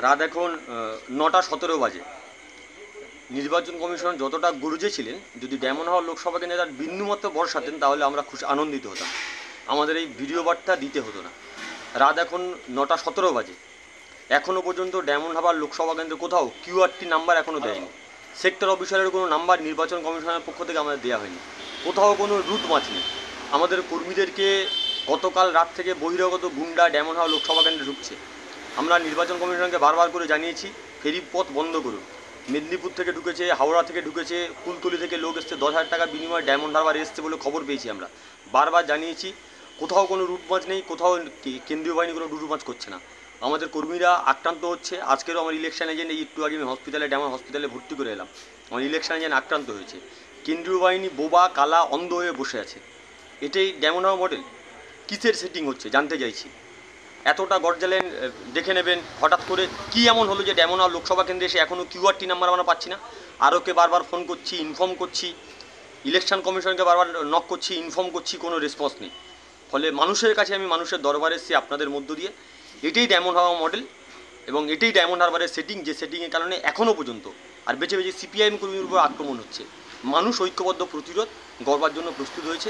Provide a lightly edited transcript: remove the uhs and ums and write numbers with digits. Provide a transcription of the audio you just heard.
রাত এখন ৯টা ১৭ বাজে। নির্বাচন কমিশন যতটা গর্জেছিলেন, যদি ডায়মন্ড হাওর লোকসভা কেন্দ্রে তার বিন্দুমাত্র বর্ষাতেন তাহলে আমরা খুশি আনন্দিত হতাম। আমাদের এই ভিডিও বার্তা দিতে হতো না। রাত এখন ৯টা ১৭ বাজে, এখনও পর্যন্ত ডায়মন্ড হারবার লোকসভা কেন্দ্রে কোথাও কিউআরটি নাম্বার এখনও দেয়নি। সেক্টর অফিসারের কোনো নাম্বার নির্বাচন কমিশনের পক্ষ থেকে আমাদের দেওয়া হয়নি। কোথাও কোনো রুট মাছ নেই। আমাদের কর্মীদেরকে গতকাল রাত থেকে বহিরাগত গুন্ডা ডায়মন্ড হাওর লোকসভা কেন্দ্রে ঢুকছে। আমরা নির্বাচন কমিশনকে বারবার করে জানিয়েছি ফেরি পথ বন্ধ করুন। মেদিনীপুর থেকে ঢুকেছে, হাওড়া থেকে ঢুকেছে, কুলতলি থেকে লোক এসছে, ১০,০০০ টাকা বিনিময়ে ডায়মন্ড হারবার এসছে বলে খবর পেয়েছি। আমরা বারবার জানিয়েছি কোথাও কোনো রুট মাছ নেই, কোথাও কেন্দ্রীয় বাহিনী কোনো রুট মাছ করছে না। আমাদের কর্মীরা আক্রান্ত হচ্ছে। আজকেরও আমার ইলেকশন এজেন্ট একটু আগে আমি হসপিটালে ডায়মন্ড হসপিটালে ভর্তি করে এলাম। আমার ইলেকশন এজেন্ট আক্রান্ত হয়েছে। কেন্দ্রীয় বাহিনী বোবা কালা অন্ধ হয়ে বসে আছে। এটাই ডায়মন্ড হারবার মডেল? কিসের সেটিং হচ্ছে জানতে চাইছি। এতটা গর্জালেন, দেখে নেবেন হঠাৎ করে কি এমন হলো যে ডায়মন্ড হাওর লোকসভা কেন্দ্রে এসে এখনও কিউআরটি নাম্বার আমরা পাচ্ছি না। আরওকে বারবার ফোন করছি, ইনফর্ম করছি, ইলেকশন কমিশনকে বারবার নক করছি, ইনফর্ম করছি, কোনো রেসপন্স নেই। ফলে মানুষের কাছে আমি মানুষের দরবারে এসেছি আপনাদের মধ্য দিয়ে। এটাই ডায়মন্ড হারবার মডেল এবং এটাই ডায়মন্ড হারবারের সেটিং, যে সেটিংয়ের কারণে এখনও পর্যন্ত আর বেছে বেছে সিপিআইএম কর্মীর উপর আক্রমণ হচ্ছে। মানুষ ঐক্যবদ্ধ প্রতিরোধ গড়বার জন্য প্রস্তুত হয়েছে।